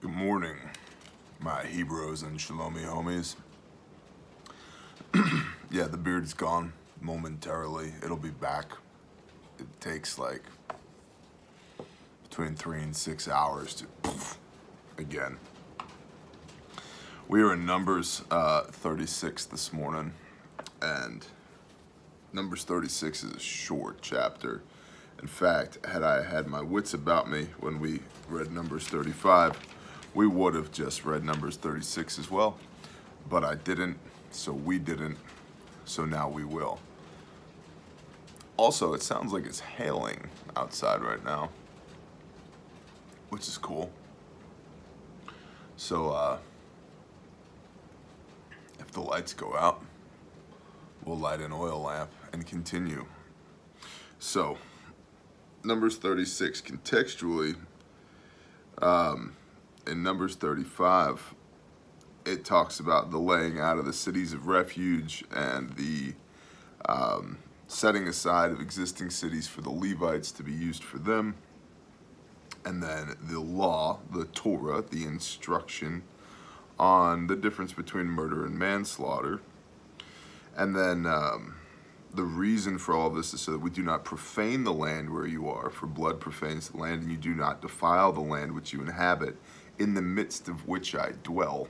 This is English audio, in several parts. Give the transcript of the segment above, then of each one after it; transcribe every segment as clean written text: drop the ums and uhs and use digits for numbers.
Good morning, my Hebrews and Shalomi homies. Yeah, the beard is gone momentarily. It'll be back. It takes like between 3 and 6 hours to again. We are in Numbers 36 this morning, and Numbers 36 is a short chapter. In fact, had I had my wits about me when we read Numbers 35, we would have just read Numbers 36 as well. But I didn't, so we didn't, so now we will. Also, it sounds like it's hailing outside right now, which is cool. So, if the lights go out, we'll light an oil lamp and continue. So, Numbers 36, contextually, in Numbers 35, it talks about the laying out of the cities of refuge and the setting aside of existing cities for the Levites to be used for them. And then the law, the Torah, the instruction on the difference between murder and manslaughter. And then the reason for all of this is so that we do not profane the land where you are, for blood profanes the land, and you do not defile the land which you inhabit, in the midst of which I dwell.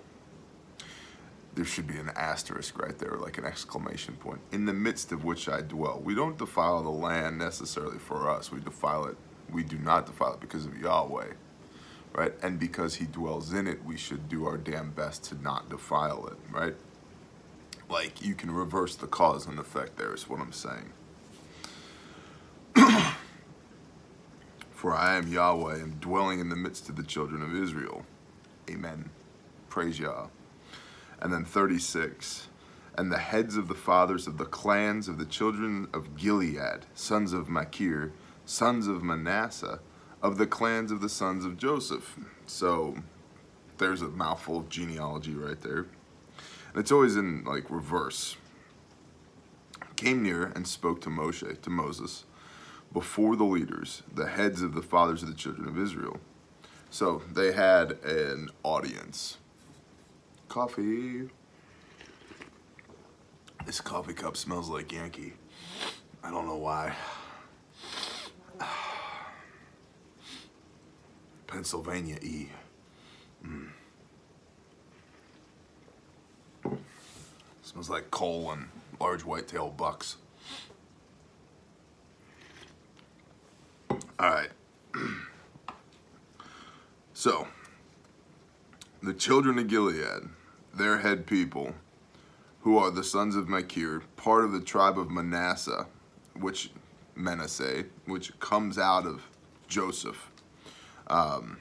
There should be an asterisk right there, like an exclamation point. In the midst of which I dwell. We don't defile the land necessarily for us. We defile it. We do not defile it because of Yahweh, right? And because He dwells in it, we should do our damn best to not defile it, right? Like, you can reverse the cause and effect there is what I'm saying. For I am Yahweh, and dwelling in the midst of the children of Israel. Amen. Praise Yah. And then 36. And the heads of the fathers of the clans of the children of Gilead, sons of Machir, sons of Manasseh, of the clans of the sons of Joseph. So there's a mouthful of genealogy right there. And it's always in like reverse. Came near and spoke to Moses, before the leaders, the heads of the fathers of the children of Israel. So they had an audience. Coffee. This coffee cup smells like Yankee. I don't know why. Pennsylvania E. Smells like coal and large whitetail bucks. All right. So, the children of Gilead, their head people, who are the sons of Machir, part of the tribe of Manasseh, which comes out of Joseph. You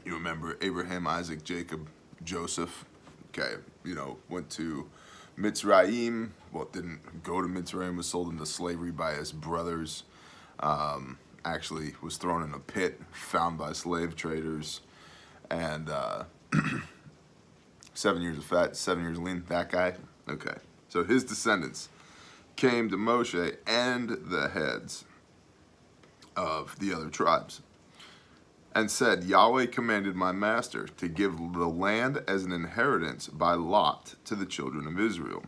remember Abraham, Isaac, Jacob, Joseph. Okay, went to Mitzrayim. Well, didn't go to Mitzrayim, was sold into slavery by his brothers. Actually was thrown in a pit, found by slave traders, and 7 years of fat, 7 years lean, that guy? Okay. So his descendants came to Moshe and the heads of the other tribes and said, Yahweh commanded my master to give the land as an inheritance by lot to the children of Israel.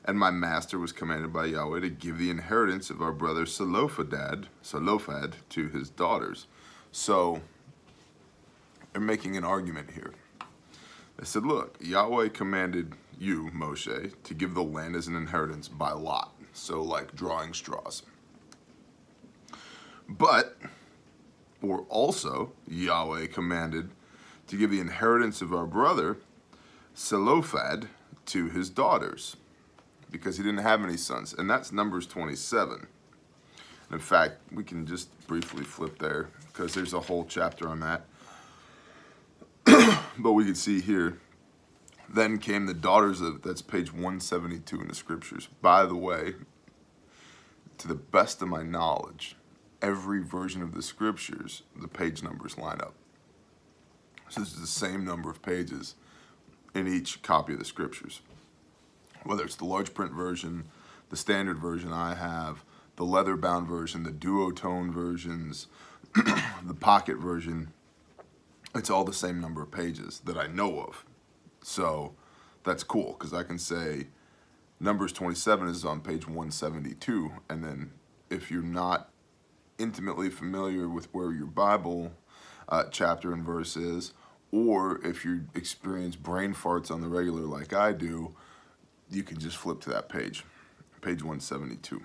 And my master was commanded by Yahweh to give the inheritance of our brother Zelophehad to his daughters. So they're making an argument here. They said, look, Yahweh commanded you, Moshe, to give the land as an inheritance by lot. So like drawing straws. But, or also, Yahweh commanded to give the inheritance of our brother Zelophehad to his daughters, because he didn't have any sons. And that's Numbers 27. In fact, we can just briefly flip there, because there's a whole chapter on that. But we can see here, then came the daughters of, that's page 172 in the scriptures. By the way, to the best of my knowledge, every version of the scriptures, the page numbers line up. So this is the same number of pages in each copy of the scriptures. Whether it's the large print version, the standard version I have, the leather bound version, the duotone versions, the pocket version, it's all the same number of pages that I know of. So that's cool, because I can say Numbers 27 is on page 172, and then if you're not intimately familiar with where your Bible chapter and verse is, or if you experience brain farts on the regular like I do, you can just flip to that page, page 172.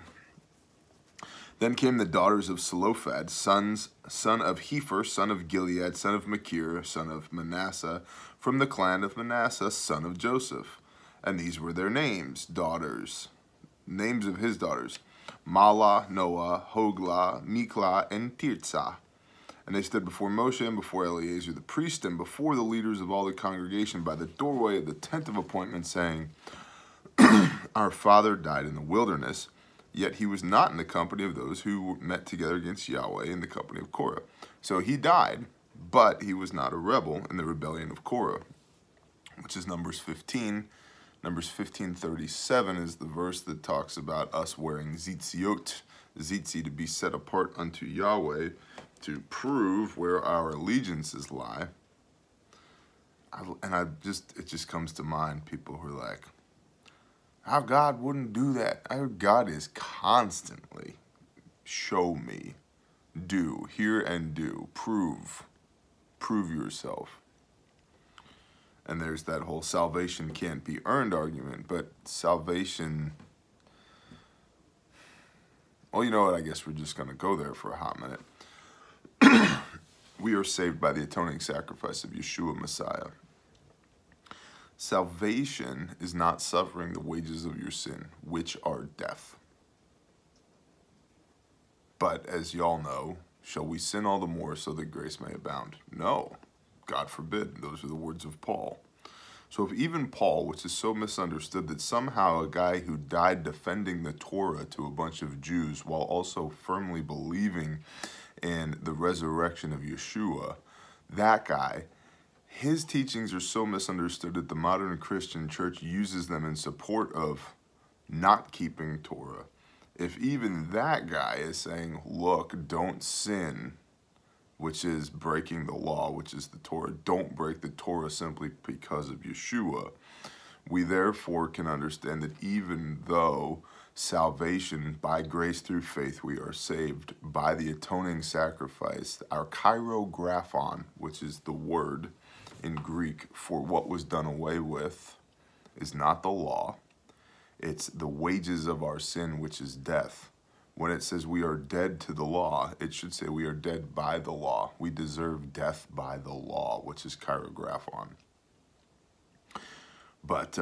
Then came the daughters of Zelophehad, son of Hepher, son of Gilead, son of Machir, son of Manasseh, from the clan of Manasseh, son of Joseph. And these were their names, daughters, names of his daughters, Mahlah, Noah, Hoglah, Miklah, and Tirzah. And they stood before Moshe and before Eleazar the priest and before the leaders of all the congregation by the doorway of the tent of appointment, saying, Our father died in the wilderness, yet he was not in the company of those who met together against Yahweh in the company of Korah. So he died, but he was not a rebel in the rebellion of Korah, which is Numbers 15. Numbers 15:37 is the verse that talks about us wearing tzitziot, tzitzi, to be set apart unto Yahweh, to prove where our allegiances lie. It just comes to mind, people who are like, how God wouldn't do that. Our God is constantly, show me, do, hear and do, prove yourself. And there's that whole salvation can't be earned argument, but salvation, well, you know what, I guess we're just going to go there for a hot minute. We are saved by the atoning sacrifice of Yeshua Messiah. Salvation is not suffering the wages of your sin, which are death. But as y'all know, shall we sin all the more so that grace may abound? No, God forbid. Those are the words of Paul. So if even Paul, which is so misunderstood that somehow a guy who died defending the Torah to a bunch of Jews while also firmly believing in the resurrection of Yeshua, that guy, his teachings are so misunderstood that the modern Christian church uses them in support of not keeping Torah. If even that guy is saying, look, don't sin, which is breaking the law, which is the Torah, don't break the Torah simply because of Yeshua, we therefore can understand that even though salvation by grace through faith, we are saved by the atoning sacrifice, our kairographon, which is the word in Greek for what was done away with, is not the law. It's the wages of our sin, which is death. When it says we are dead to the law, it should say we are dead by the law. We deserve death by the law, which is kairographon. But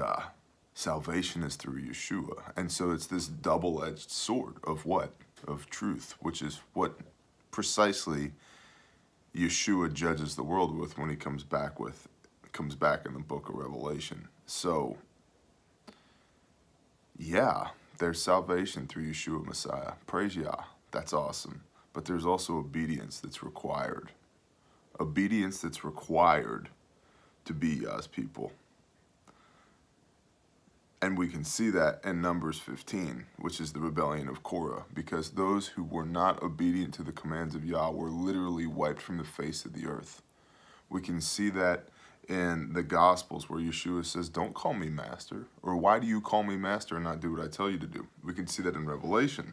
salvation is through Yeshua. And so it's this double-edged sword of what? Of truth, which is what precisely Yeshua judges the world with when he comes back in the book of Revelation. So, yeah, there's salvation through Yeshua Messiah. Praise Yah. That's awesome. But there's also obedience that's required. Obedience that's required to be Yah's people. And we can see that in Numbers 15, which is the rebellion of Korah, because those who were not obedient to the commands of Yah were literally wiped from the face of the earth. We can see that in the Gospels where Yeshua says, don't call me master, or why do you call me master and not do what I tell you to do? We can see that in Revelation,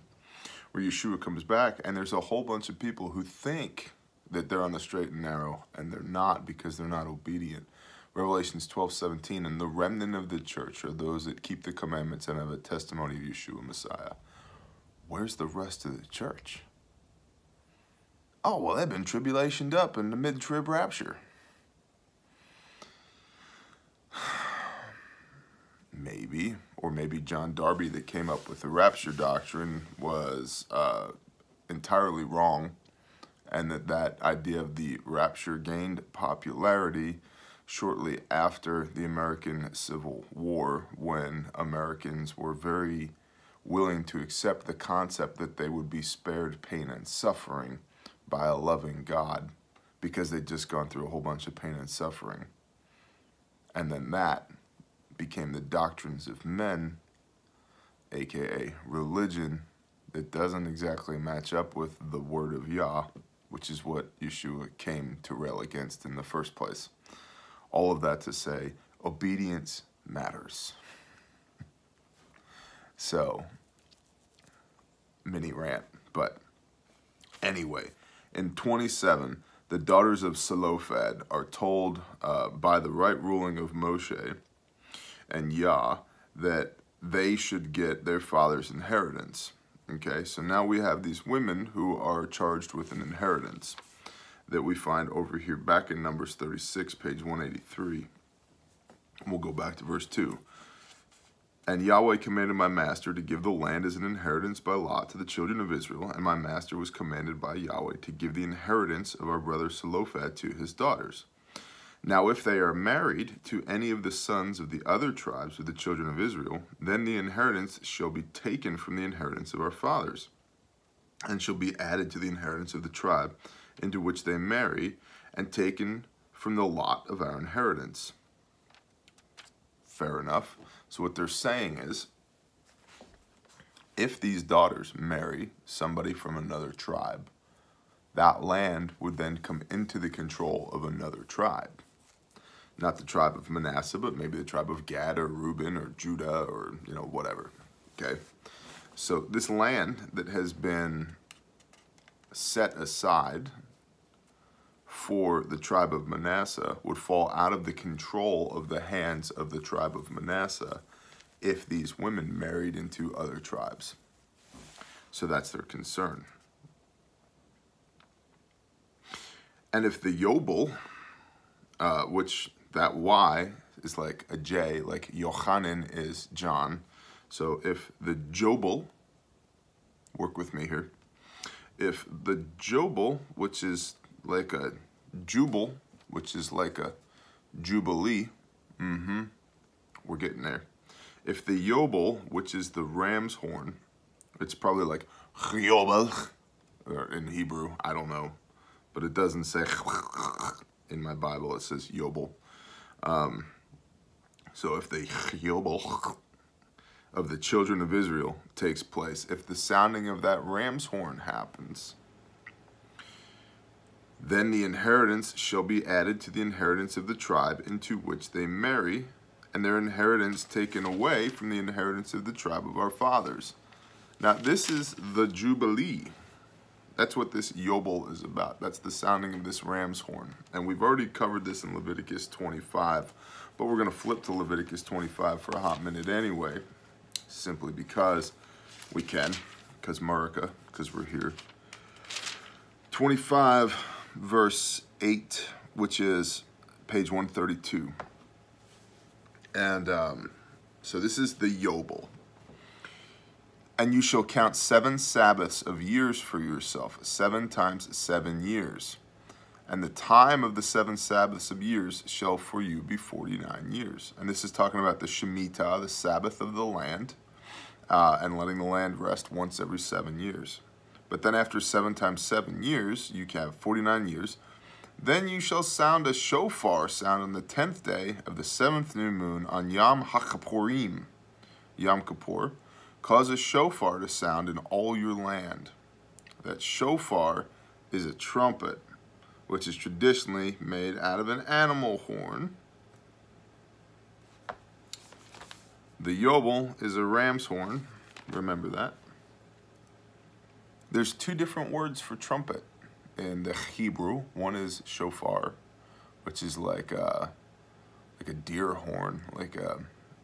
where Yeshua comes back, and there's a whole bunch of people who think that they're on the straight and narrow, and they're not because they're not obedient. Revelations 12:17, and the remnant of the church are those that keep the commandments and have a testimony of Yeshua Messiah. Where's the rest of the church? Oh, well, they've been tribulationed up in the mid-trib rapture. Maybe, or maybe John Darby that came up with the rapture doctrine was entirely wrong, and that idea of the rapture gained popularity shortly after the American Civil War, when Americans were very willing to accept the concept that they would be spared pain and suffering by a loving God because they'd just gone through a whole bunch of pain and suffering. And then that became the doctrines of men, aka religion, that doesn't exactly match up with the word of Yah, which is what Yeshua came to rail against in the first place. All of that to say, obedience matters. So, mini rant, but anyway, in 27, the daughters of Zelophehad are told by the right ruling of Moshe and Yah that they should get their father's inheritance. Okay, so now we have these women who are charged with an inheritance that we find over here back in Numbers 36, page 183. We'll go back to verse 2. And Yahweh commanded my master to give the land as an inheritance by lot to the children of Israel, and my master was commanded by Yahweh to give the inheritance of our brother Zelophehad to his daughters. Now if they are married to any of the sons of the other tribes of the children of Israel, then the inheritance shall be taken from the inheritance of our fathers, and shall be added to the inheritance of the tribe into which they marry, and taken from the lot of our inheritance. Fair enough. So what they're saying is, if these daughters marry somebody from another tribe, that land would then come into the control of another tribe. Not the tribe of Manasseh, but maybe the tribe of Gad or Reuben or Judah or, whatever. Okay? So this land that has been set aside for the tribe of Manasseh would fall out of the control of the hands of the tribe of Manasseh if these women married into other tribes. So that's their concern. And if the Yobel, which that Y is like a J, like Yochanan is John. So if the Jobel, work with me here, if the Jobel, which is like a Jubal, which is like a Jubilee, we're getting there. If the Yobel, which is the ram's horn, it's probably like Yobel, or in Hebrew, I don't know, but it doesn't say in my Bible, it says Yobel. So if the Yobel of the children of Israel takes place, if the sounding of that ram's horn happens, then the inheritance shall be added to the inheritance of the tribe into which they marry, and their inheritance taken away from the inheritance of the tribe of our fathers. Now this is the Jubilee. That's what this Yobel is about. That's the sounding of this ram's horn. And we've already covered this in Leviticus 25, but we're going to flip to Leviticus 25 for a hot minute anyway, simply because we can, because Marika, because we're here. 25, verse 8, which is page 132. And so this is the Yobel. And you shall count 7 Sabbaths of years for yourself, 7 times 7 years. And the time of the 7 Sabbaths of years shall for you be 49 years. And this is talking about the Shemitah, the Sabbath of the land, and letting the land rest once every 7 years. But then after 7 times 7 years, you can have 49 years. Then you shall sound a shofar sound on the 10th day of the 7th new moon on Yom HaKippurim, Yom Kippur. Cause a shofar to sound in all your land. That shofar is a trumpet, which is traditionally made out of an animal horn. The Yobel is a ram's horn. Remember that. There's 2 different words for trumpet in the Hebrew. One is shofar, which is like a deer horn,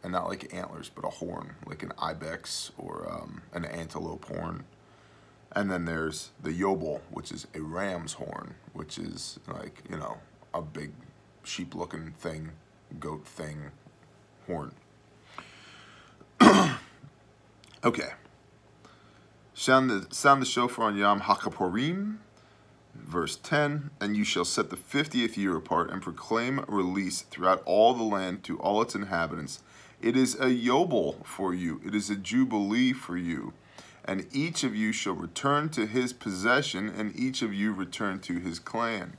and not like antlers, but a horn, like an ibex or an antelope horn. And then there's the Yobel, which is a ram's horn, which is like, a big sheep-looking thing, goat thing, horn. Okay. Sound the shofar on Yom HaKippurim, verse 10, and you shall set the 50th year apart and proclaim release throughout all the land to all its inhabitants. It is a Yobel for you. It is a Jubilee for you. And each of you shall return to his possession, and each of you return to his clan.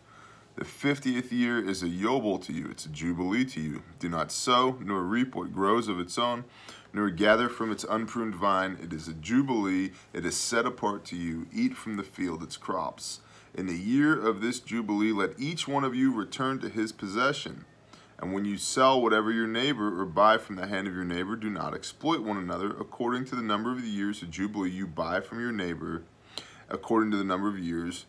The 50th year is a Yobel to you. It's a Jubilee to you. Do not sow, nor reap what grows of its own, nor gather from its unpruned vine. It is a Jubilee. It is set apart to you. Eat from the field its crops. In the year of this Jubilee, let each one of you return to his possession. And when you sell whatever your neighbor or buy from the hand of your neighbor, do not exploit one another. According to the number of the years of Jubilee, you buy from your neighbor according to the number of years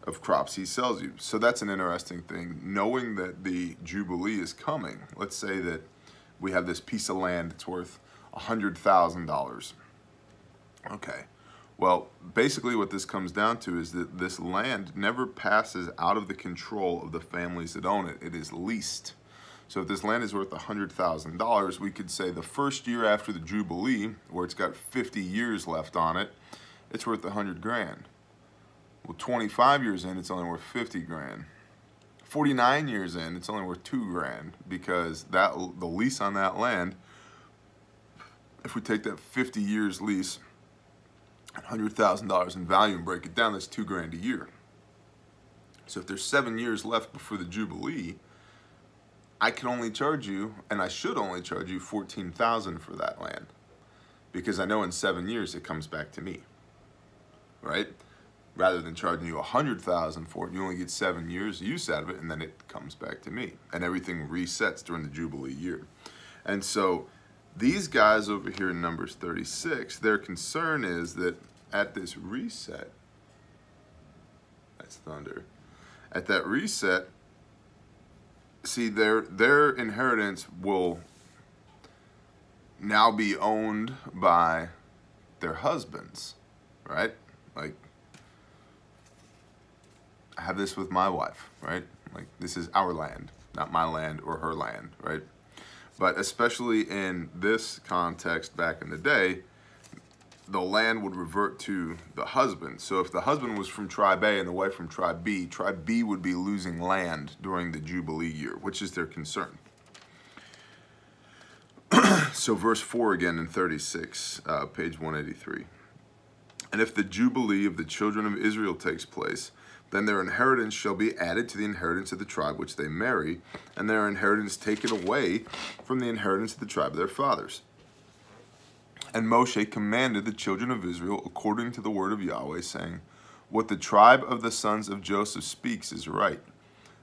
of crops he sells you. So that's an interesting thing. Knowing that the Jubilee is coming, let's say that we have this piece of land that's worth $100,000. Okay. Well, basically what this comes down to is that this land never passes out of the control of the families that own it. It is leased. So if this land is worth $100,000, we could say the first year after the Jubilee, where it's got 50 years left on it, it's worth 100 grand. Well, 25 years in, it's only worth 50 grand. 49 years in, it's only worth 2 grand, because the lease on that land, if we take that 50 years lease, $100,000 in value and break it down, that's 2 grand a year. So if there's 7 years left before the Jubilee, I can only charge you, and I should only charge you $14,000 for that land, because I know in 7 years it comes back to me, right? Rather than charging you $100,000 for it, you only get 7 years use out of it, and then it comes back to me, and everything resets during the Jubilee year. And so these guys over here in Numbers 36, their concern is that at this reset, that's thunder, at that reset, see, their inheritance will now be owned by their husbands, right? Like, I have this with my wife, right? Like, this is our land, not my land or her land, right? But especially in this context back in the day, the land would revert to the husband. So if the husband was from tribe A and the wife from tribe B would be losing land during the Jubilee year, which is their concern. So verse 4 again in 36, page 183. And if the Jubilee of the children of Israel takes place, then their inheritance shall be added to the inheritance of the tribe which they marry, and their inheritance taken away from the inheritance of the tribe of their fathers. And Moshe commanded the children of Israel according to the word of Yahweh, saying, what the tribe of the sons of Joseph speaks is right.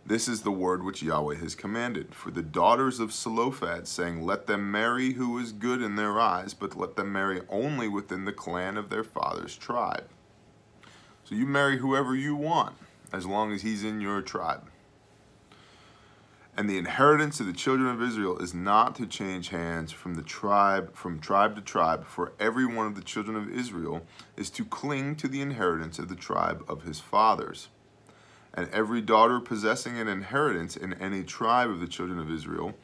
This is the word which Yahweh has commanded. For the daughters of Zelophehad, saying, let them marry who is good in their eyes, but let them marry only within the clan of their father's tribe. So you marry whoever you want, as long as he's in your tribe. And the inheritance of the children of Israel is not to change hands from tribe to tribe, for every one of the children of Israel is to cling to the inheritance of the tribe of his fathers. And every daughter possessing an inheritance in any tribe of the children of Israel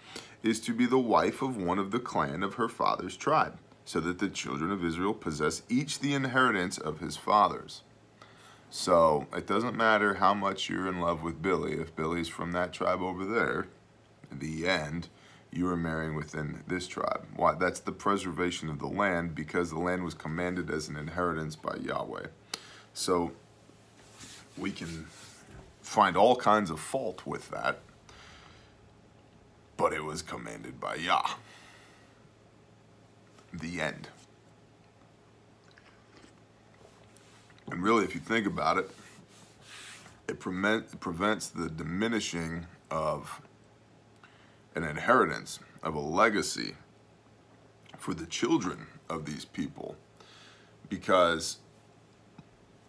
is to be the wife of one of the clan of her father's tribe, so that the children of Israel possess each the inheritance of his fathers. So it doesn't matter how much you're in love with Billy. If Billy's from that tribe over there, in the end, you are marrying within this tribe. Why? That's the preservation of the land, because the land was commanded as an inheritance by Yahweh. So we can find all kinds of fault with that, but it was commanded by Yah. The end. And really, if you think about it, it prevents the diminishing of an inheritance, of a legacy for the children of these people, because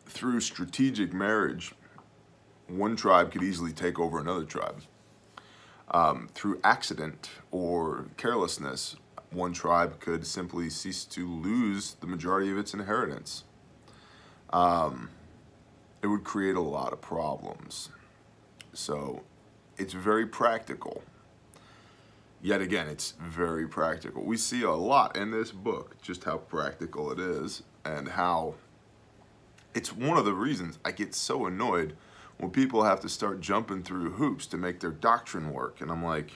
through strategic marriage, one tribe could easily take over another tribe. Through accident or carelessness, one tribe could simply cease to lose the majority of its inheritance. It would create a lot of problems. So it's very practical. Yet again, it's very practical. We see a lot in this book, just how practical it is, and how it's one of the reasons I get so annoyed when people have to start jumping through hoops to make their doctrine work. And I'm like,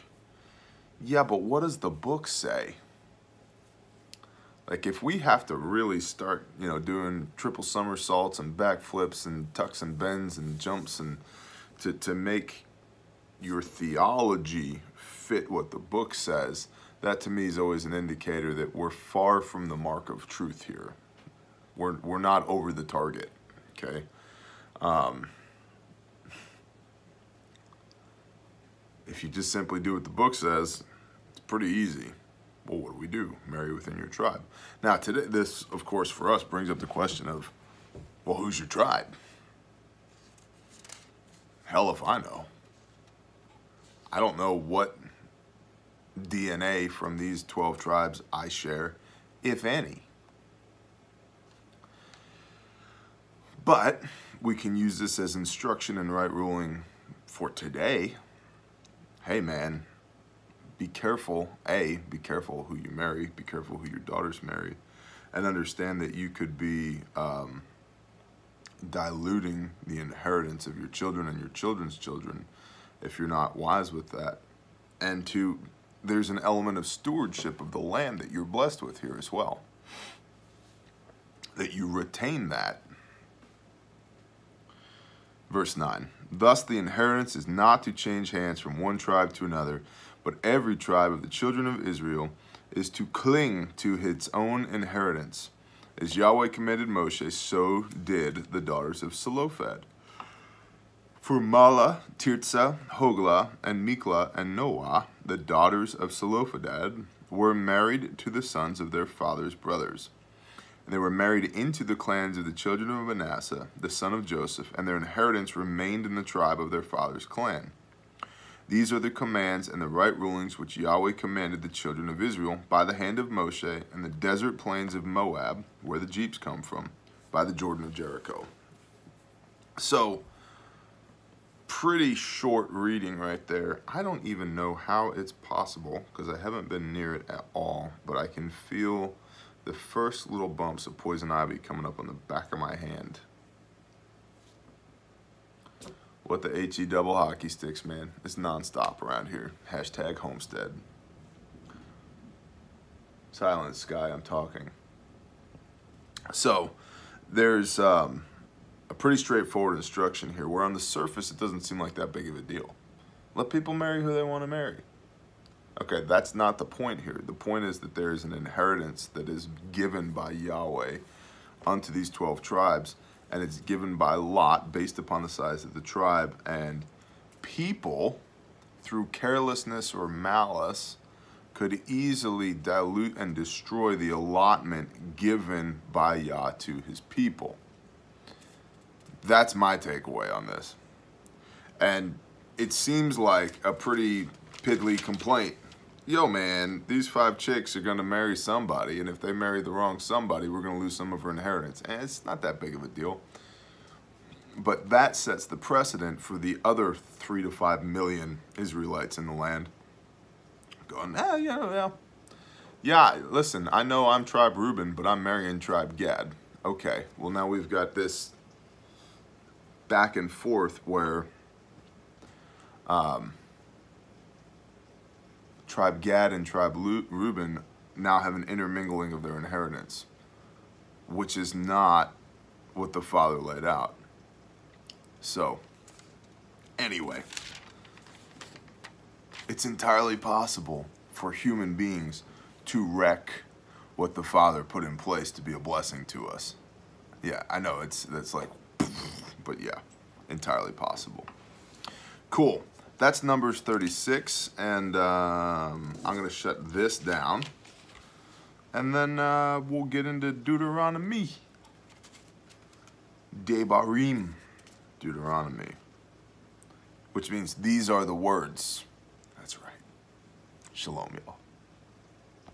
yeah, but what does the book say? Like, if we have to really start, doing triple somersaults and backflips and tucks and bends and jumps and to make your theology fit what the book says, that to me is always an indicator that we're far from the mark of truth here. We're not over the target, okay? If you just simply do what the book says, it's pretty easy. Well, what do we do? Marry within your tribe. Now, today, this, of course, for us, brings up the question of, well, who's your tribe? Hell if I know. I don't know what DNA from these 12 tribes I share, if any. But we can use this as instruction and right ruling for today. Hey man, be careful. Be careful who you marry. Be careful who your daughters marry. And understand that you could be diluting the inheritance of your children and your children's children if you're not wise with that. And there's an element of stewardship of the land that you're blessed with here as well. That you retain that. Verse 9, thus the inheritance is not to change hands from one tribe to another, but every tribe of the children of Israel is to cling to its own inheritance. As Yahweh commanded Moshe, so did the daughters of Zelophehad. For Mahlah, Tirzah, Hoglah, and Miklah, and Noah, the daughters of Zelophehad, were married to the sons of their father's brothers. And they were married into the clans of the children of Manasseh, the son of Joseph, and their inheritance remained in the tribe of their father's clan. These are the commands and the right rulings which Yahweh commanded the children of Israel by the hand of Moshe in the desert plains of Moab, where the Jeeps come from, by the Jordan of Jericho. So, pretty short reading right there. I don't even know how it's possible, because I haven't been near it at all, but I can feel the first little bumps of poison ivy coming up on the back of my hand. What the HE double hockey sticks, man. It's nonstop around here. Hashtag homestead. Silent sky, I'm talking. So, there's a pretty straightforward instruction here, where on the surface it doesn't seem like that big of a deal. Let people marry who they want to marry. Okay, that's not the point here. The point is that there is an inheritance that is given by Yahweh unto these 12 tribes, and it's given by lot based upon the size of the tribe. And people, through carelessness or malice, could easily dilute and destroy the allotment given by Yah to his people. That's my takeaway on this. And it seems like a pretty piddly complaint. Yo man, these 5 chicks are gonna marry somebody, and if they marry the wrong somebody, we're gonna lose some of her inheritance. And it's not that big of a deal. But that sets the precedent for the other 3 to 5 million Israelites in the land. Going, yeah, listen, I know I'm tribe Reuben, but I'm marrying tribe Gad. Okay, well now we've got this back and forth where tribe Gad and tribe Reuben now have an intermingling of their inheritance, which is not what the Father laid out. So, anyway, it's entirely possible for human beings to wreck what the Father put in place to be a blessing to us. Yeah, I know, that's like, but yeah, entirely possible. Cool. That's Numbers 36, and I'm going to shut this down, and then we'll get into Deuteronomy. Devarim, Deuteronomy, which means these are the words. That's right. Shalom, y'all.